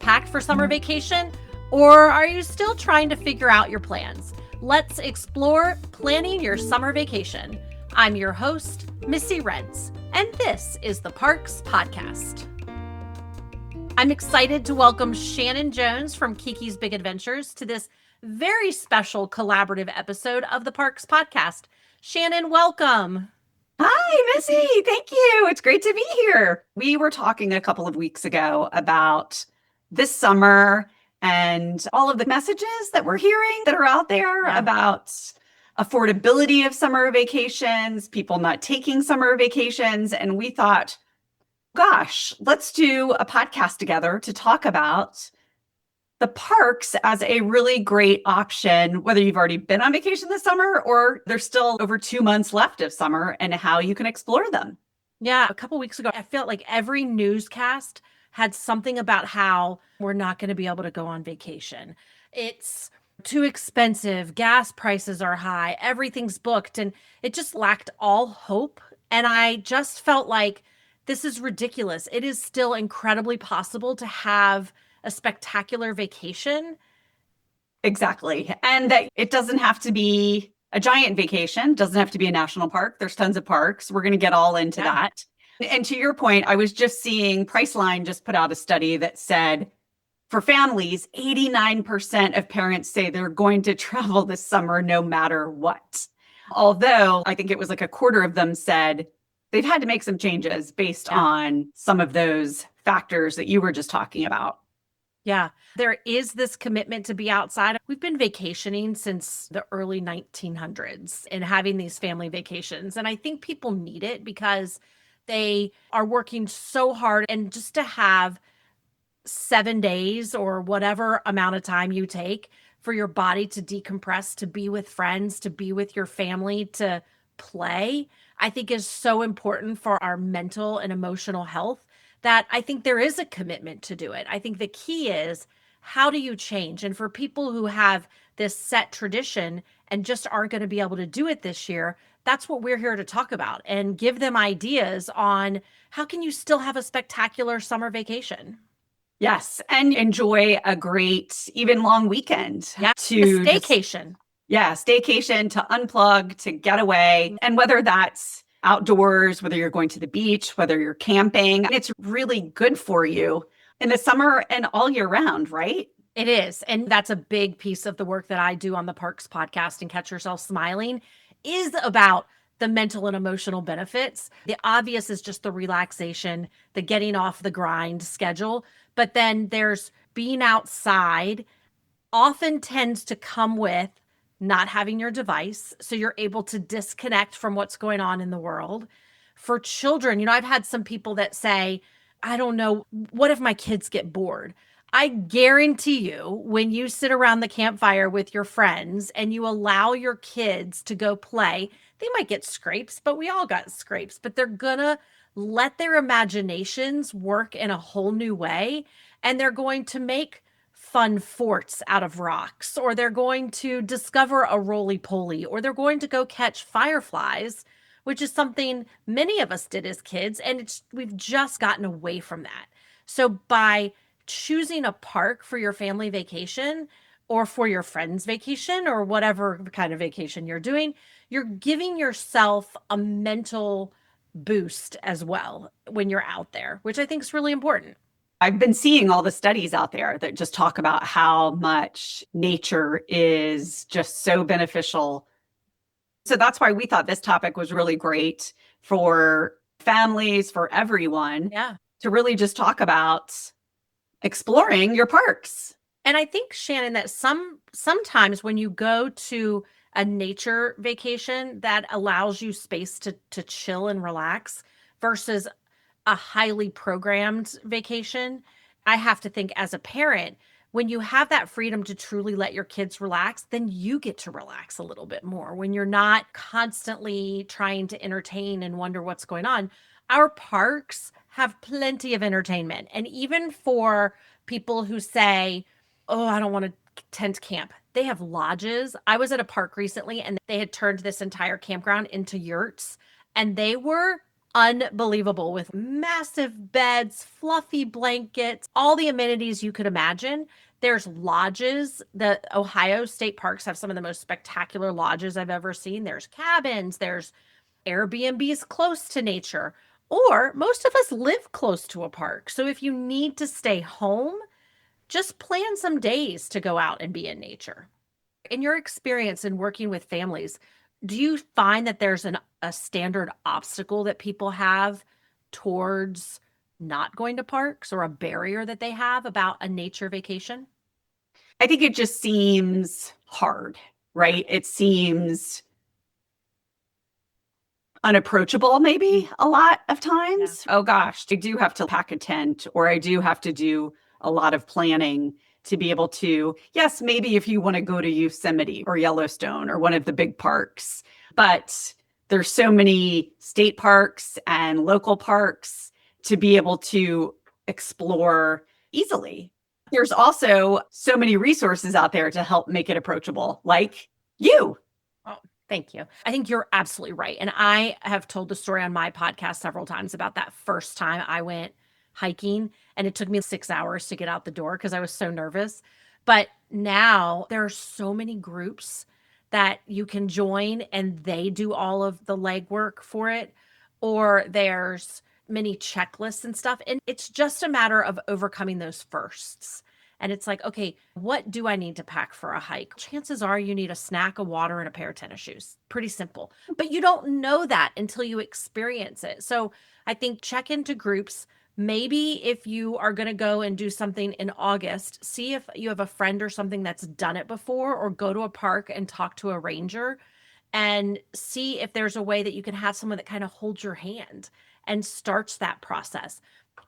packed for summer vacation? Or are you still trying to figure out your plans? Let's explore planning your summer vacation. I'm your host, Missy Rentz, and this is the Parks Podcast. I'm excited to welcome Shannon Jones from KeeKee's Big Adventures to this very special collaborative episode of the Parks Podcast. Shannon, welcome. Hi, Missy. Thank you. It's great to be here. We were talking a couple of weeks ago about this summer and all of the messages that we're hearing that are out there about affordability of summer vacations, people not taking summer vacations. And we thought, gosh, let's do a podcast together to talk about the parks as a really great option, whether you've already been on vacation this summer or there's still over 2 months left of summer, and how you can explore them. Yeah, a couple weeks ago, I felt like every newscast had something about how we're not going to be able to go on vacation. It's too expensive. Gas prices are high. Everything's booked. And it just lacked all hope. And I just felt like this is ridiculous. It is still incredibly possible to have a spectacular vacation. Exactly. And that it doesn't have to be a giant vacation, doesn't have to be a national park. There's tons of parks. We're going to get all into that. And to your point, I was just seeing Priceline just put out a study that said for families, 89% of parents say they're going to travel this summer no matter what. Although I think it was like a quarter of them said they've had to make some changes based on some of those factors that you were just talking about. Yeah, there is this commitment to be outside. We've been vacationing since the early 1900s and having these family vacations. And I think people need it because they are working so hard. And just to have 7 days or whatever amount of time you take for your body to decompress, to be with friends, to be with your family, to play, I think is so important for our mental and emotional health, that I think there is a commitment to do it. I think the key is, how do you change? And for people who have this set tradition and just aren't going to be able to do it this year, that's what we're here to talk about and give them ideas on how can you still have a spectacular summer vacation. Yes, and enjoy a great, even long weekend. Yeah, to staycation. Staycation, to unplug, to get away. And whether that's outdoors, whether you're going to the beach, whether you're camping, it's really good for you in the summer and all year round, right? It is. And that's a big piece of the work that I do on the Parks Podcast and Catch Yourself Smiling, is about the mental and emotional benefits. The obvious is just the relaxation, the getting off the grind schedule. But then there's being outside often tends to come with not having your device, so you're able to disconnect from what's going on in the world. For children, I've had some people that say, I don't know, what if my kids get bored? I guarantee you, when you sit around the campfire with your friends and you allow your kids to go play, they might get scrapes, but we all got scrapes, but they're gonna let their imaginations work in a whole new way. And they're going to make fun forts out of rocks, or they're going to discover a roly-poly, or they're going to go catch fireflies, which is something many of us did as kids. And we've just gotten away from that. So by choosing a park for your family vacation or for your friend's vacation or whatever kind of vacation you're doing, you're giving yourself a mental boost as well when you're out there, which I think is really important. I've been seeing all the studies out there that just talk about how much nature is just so beneficial. So that's why we thought this topic was really great for families, for everyone, to really just talk about exploring your parks. And I think, Shannon, that sometimes when you go to a nature vacation that allows you space to chill and relax versus a highly programmed vacation, I have to think as a parent, when you have that freedom to truly let your kids relax, then you get to relax a little bit more when you're not constantly trying to entertain and wonder what's going on. Our parks have plenty of entertainment. And even for people who say, oh, I don't want to tent camp, they have lodges. I was at a park recently and they had turned this entire campground into yurts, and they were unbelievable with massive beds, fluffy blankets, all the amenities you could imagine. There's lodges. The Ohio state parks have some of the most spectacular lodges I've ever seen. There's cabins, there's Airbnbs close to nature, or most of us live close to a park. So if you need to stay home, just plan some days to go out and be in nature. In your experience in working with families, do you find that there's a standard obstacle that people have towards not going to parks, or a barrier that they have about a nature vacation? I think it just seems hard, right? It seems unapproachable maybe a lot of times. Yeah. Oh gosh, I do have to pack a tent, or I do have to do a lot of planning to be able to, yes, maybe if you want to go to Yosemite or Yellowstone or one of the big parks, but there's so many state parks and local parks to be able to explore easily. There's also so many resources out there to help make it approachable, like you. Oh, thank you. I think you're absolutely right. And I have told the story on my podcast several times about that first time I went hiking, and it took me 6 hours to get out the door because I was so nervous. But now there are so many groups that you can join, and they do all of the legwork for it. Or there's many checklists and stuff. And it's just a matter of overcoming those firsts. And it's like, okay, what do I need to pack for a hike? Chances are you need a snack of water and a pair of tennis shoes. Pretty simple. But you don't know that until you experience it. So I think check into groups. Maybe if you are going to go and do something in August, see if you have a friend or something that's done it before, or go to a park and talk to a ranger and see if there's a way that you can have someone that kind of holds your hand and starts that process.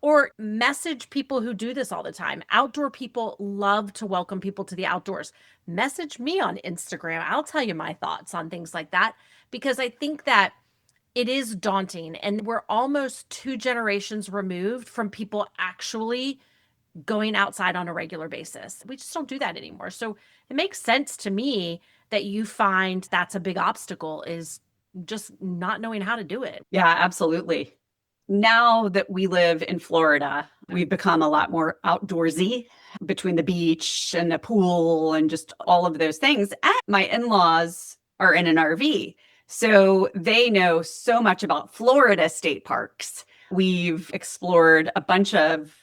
Or message people who do this all the time. Outdoor people love to welcome people to the outdoors. Message me on Instagram. I'll tell you my thoughts on things like that, because I think that it is daunting, and we're almost 2 generations removed from people actually going outside on a regular basis. We just don't do that anymore. So it makes sense to me that you find that's a big obstacle, is just not knowing how to do it. Yeah, absolutely. Now that we live in Florida, we've become a lot more outdoorsy, between the beach and the pool and just all of those things. And my in-laws are in an RV, so they know so much about Florida state parks. We've explored a bunch of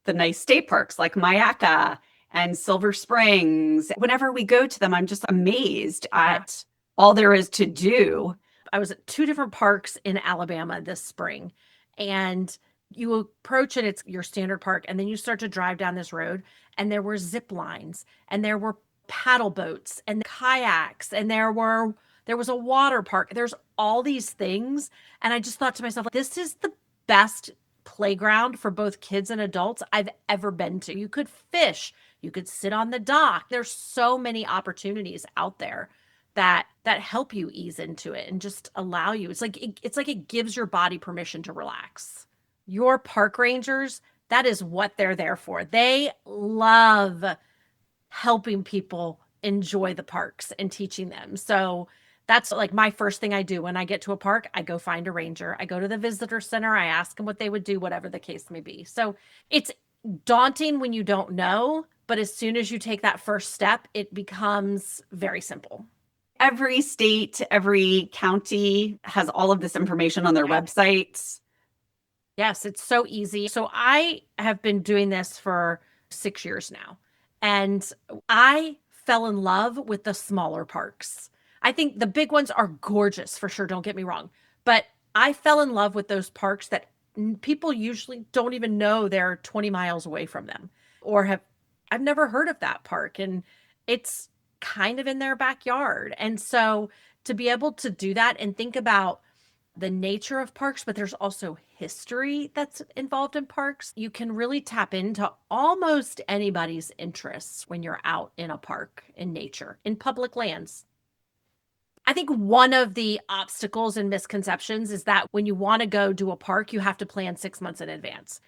the nice state parks like Mayaca and Silver Springs. Whenever we go to them, I'm just amazed at all there is to do. I was at 2 different parks in Alabama this spring, and you approach it, it's your standard park, and then you start to drive down this road, and there were zip lines, and there were paddle boats and kayaks, and there was a water park. There's all these things, and I just thought to myself, this is the best playground for both kids and adults I've ever been to. You could fish, you could sit on the dock. There's so many opportunities out there that help you ease into it and just allow you. It's like it gives your body permission to relax. Your park rangers, that is what they're there for. They love helping people enjoy the parks and teaching them. So that's like my first thing I do when I get to a park. I go find a ranger. I go to the visitor center. I ask them what they would do, whatever the case may be. So it's daunting when you don't know, but as soon as you take that first step, it becomes very simple. Every state, every county has all of this information on their websites. Yes, it's so easy. So I have been doing this for 6 years now, and I fell in love with the smaller parks. I think the big ones are gorgeous for sure, don't get me wrong, but I fell in love with those parks that people usually don't even know they're 20 miles away from them, or I've never heard of that park, and it's kind of in their backyard. And so to be able to do that and think about the nature of parks, but there's also history that's involved in parks, you can really tap into almost anybody's interests when you're out in a park, in nature, in public lands. I think one of the obstacles and misconceptions is that when you want to go to a park, you have to plan 6 months in advance.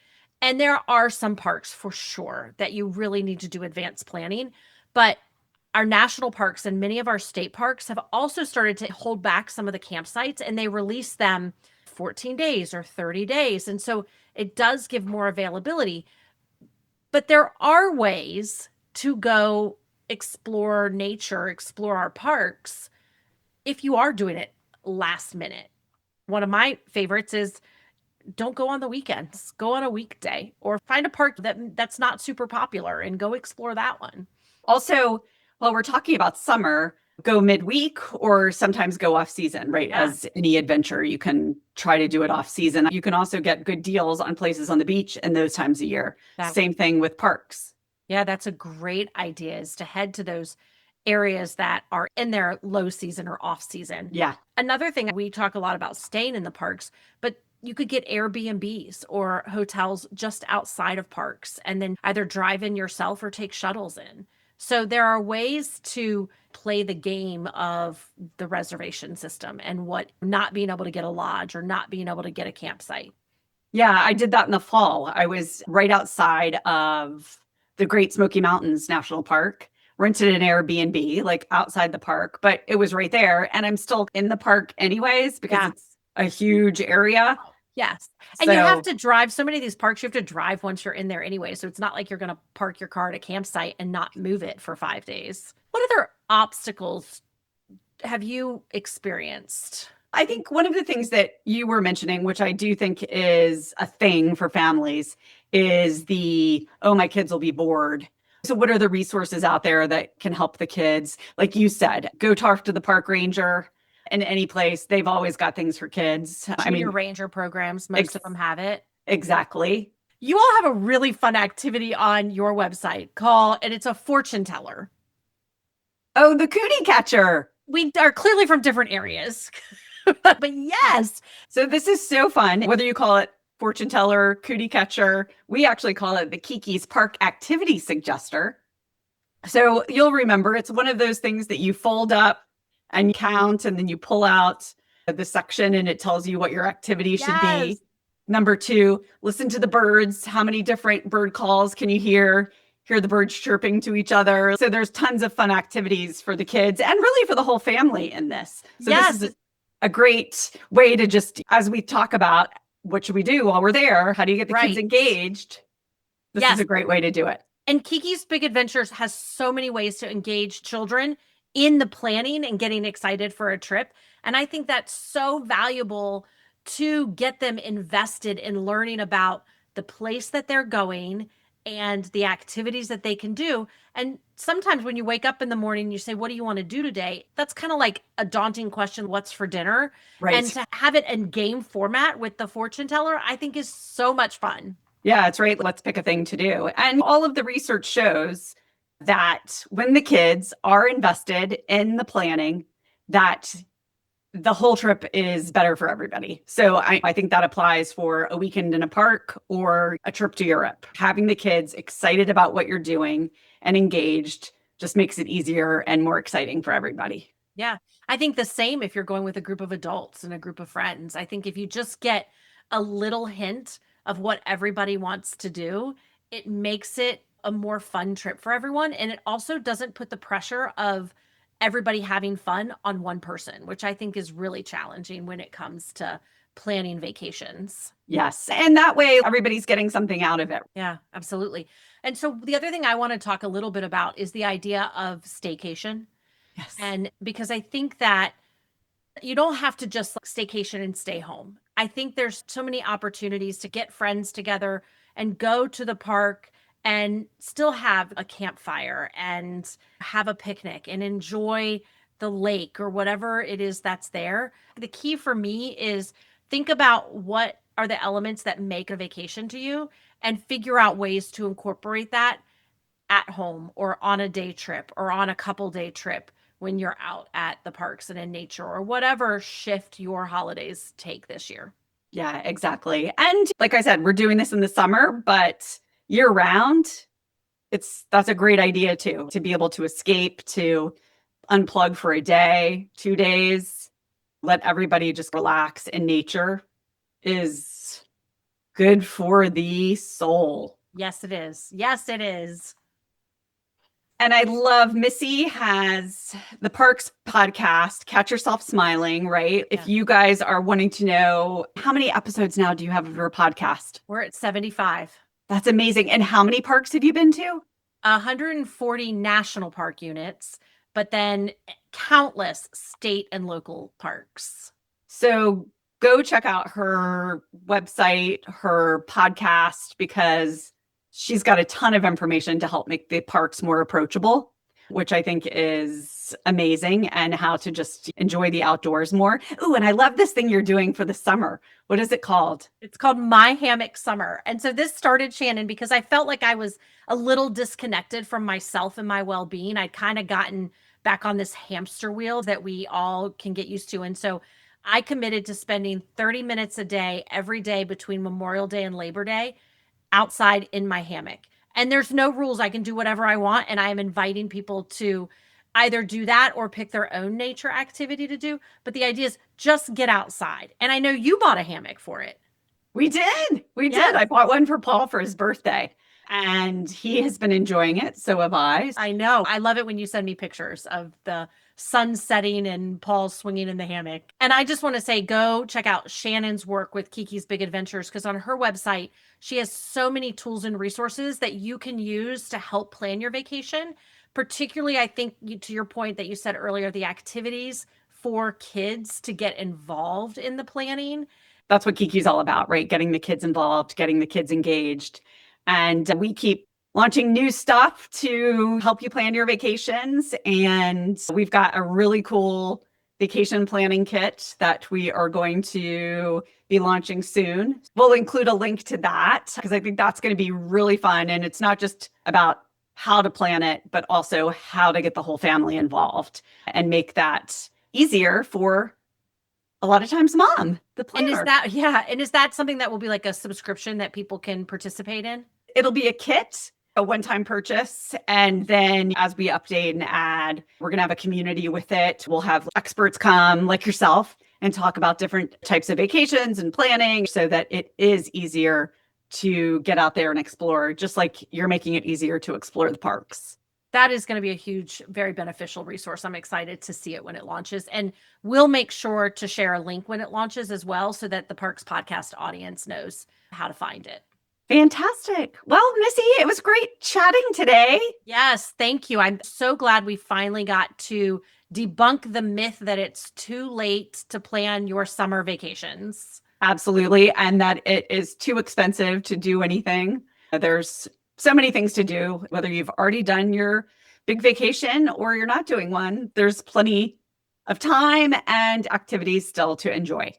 And there are some parks for sure that you really need to do advanced planning, but our national parks and many of our state parks have also started to hold back some of the campsites, and they release them 14 days or 30 days. And so it does give more availability. But there are ways to go explore nature, explore our parks if you are doing it last minute. One of my favorites is don't go on the weekends. Go on a weekday or find a park that's not super popular and go explore that one. Also, while we're talking about summer, go midweek or sometimes go off season, right? Yeah. As any adventure, you can try to do it off season. You can also get good deals on places on the beach in those times of year. Same thing with parks. Yeah, that's a great idea, is to head to those areas that are in their low season or off season. Yeah. Another thing, we talk a lot about staying in the parks, but you could get Airbnbs or hotels just outside of parks and then either drive in yourself or take shuttles in. So there are ways to play the game of the reservation system and what not being able to get a lodge or not being able to get a campsite. Yeah, I did that in the fall. I was right outside of the Great Smoky Mountains National Park, rented an Airbnb like outside the park, but it was right there. And I'm still in the park anyways because it's a huge area. Yes. And you have to drive so many of these parks. You have to drive once you're in there anyway. So it's not like you're going to park your car at a campsite and not move it for 5 days. What other obstacles have you experienced? I think one of the things that you were mentioning, which I do think is a thing for families, is oh, my kids will be bored. So what are the resources out there that can help the kids? Like you said, go talk to the park ranger in any place. They've always got things for kids. Junior ranger programs, most of them have it. Exactly. You all have a really fun activity on your website and it's a fortune teller. Oh, the cootie catcher. We are clearly from different areas. But yes. So this is so fun. Whether you call it fortune teller, cootie catcher, we actually call it the KeeKee's Park Activity Suggester. So you'll remember it's one of those things that you fold up and count, and then you pull out the section and it tells you what your activity should be. Number 2, listen to the birds. How many different bird calls can you hear? Hear the birds chirping to each other. So there's tons of fun activities for the kids and really for the whole family in this. So this is a great way to just, as we talk about what should we do while we're there, how do you get the kids engaged? This is a great way to do it. And KeeKee's Big Adventures has so many ways to engage children in the planning and getting excited for a trip. And I think that's so valuable to get them invested in learning about the place that they're going and the activities that they can do. And sometimes when you wake up in the morning, you say, what do you want to do today? That's kind of like a daunting question. What's for dinner? Right. And to have it in game format with the fortune teller, I think is so much fun. Yeah, it's right. Let's pick a thing to do. And all of the research shows that when the kids are invested in the planning, that the whole trip is better for everybody. So I think that applies for a weekend in a park or a trip to Europe. Having the kids excited about what you're doing and engaged just makes it easier and more exciting for everybody. Yeah. I think the same if you're going with a group of adults and a group of friends. I think if you just get a little hint of what everybody wants to do, it makes it a more fun trip for everyone. And it also doesn't put the pressure of everybody having fun on one person, which I think is really challenging when it comes to planning vacations. Yes. And that way everybody's getting something out of it. Yeah, absolutely. And so the other thing I want to talk a little bit about is the idea of staycation. Yes. And because I think that you don't have to just staycation and stay home. I think there's so many opportunities to get friends together and go to the park and still have a campfire and have a picnic and enjoy the lake or whatever it is that's there. The key for me is think about what are the elements that make a vacation to you and figure out ways to incorporate that at home or on a day trip or on a couple day trip when you're out at the parks and in nature or whatever shift your holidays take this year. Yeah, exactly. And like I said, we're doing this in the summer, but year round, that's a great idea too, to be able to escape, to unplug for a day, 2 days, let everybody just relax in nature is good for the soul. Yes, it is. Yes, it is. And I love Missy has the Parks podcast, Catch Yourself Smiling, right? Yeah. If you guys are wanting to know how many episodes now do you have of your podcast? We're at 75. That's amazing. And how many parks have you been to? 140 national park units, but then countless state and local parks. So go check out her website, her podcast, because she's got a ton of information to help make the parks more approachable, which I think is amazing, and how to just enjoy the outdoors more. Ooh, and I love this thing you're doing for the summer. What is it called? It's called My Hammock Summer. And so this started, Shannon, because I felt like I was a little disconnected from myself and my well-being. I'd kind of gotten back on this hamster wheel that we all can get used to. And so I committed to spending 30 minutes a day, every day between Memorial Day and Labor Day, outside in my hammock. And there's no rules. I can do whatever I want. And I am inviting people to either do that or pick their own nature activity to do. But the idea is just get outside. And I know you bought a hammock for it. We did. We did. I bought one for Paul for his birthday, and he has been enjoying it. So have I. I know. I love it when you send me pictures of the sun setting and Paul swinging in the hammock. And I just want to say, go check out Shannon's work with KeeKee's Big Adventures, because on her website, she has so many tools and resources that you can use to help plan your vacation. Particularly, I think, to your point that you said earlier, the activities for kids to get involved in the planning. That's what KeeKee's all about, right? Getting the kids involved, getting the kids engaged. And we keep launching new stuff to help you plan your vacations. And we've got a really cool vacation planning kit that we are going to be launching soon. We'll include a link to that, because I think that's going to be really fun. And it's not just about how to plan it, but also how to get the whole family involved and make that easier for a lot of times mom, the planner. And is that something that will be like a subscription that people can participate in? It'll be a kit, a one-time purchase. And then as we update and add, we're going to have a community with it. We'll have experts come like yourself and talk about different types of vacations and planning, so that it is easier to get out there and explore, just like you're making it easier to explore the parks. That is going to be a huge, very beneficial resource. I'm excited to see it when it launches. And we'll make sure to share a link when it launches as well, so that the Parks Podcast audience knows how to find it. Fantastic. Well, Missy, it was great chatting today. Yes, thank you. I'm so glad we finally got to debunk the myth that it's too late to plan your summer vacations. Absolutely. And that it is too expensive to do anything. There's so many things to do, whether you've already done your big vacation or you're not doing one. There's plenty of time and activities still to enjoy.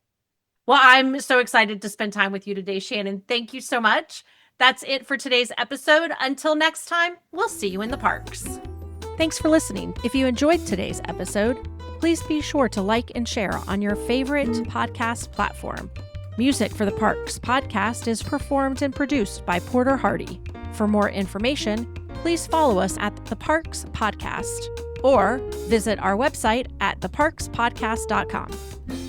Well, I'm so excited to spend time with you today, Shannon. Thank you so much. That's it for today's episode. Until next time, we'll see you in the parks. Thanks for listening. If you enjoyed today's episode, please be sure to like and share on your favorite podcast platform. Music for the Parks podcast is performed and produced by Porter Hardy. For more information, please follow us at The Parks Podcast or visit our website at theparkspodcast.com.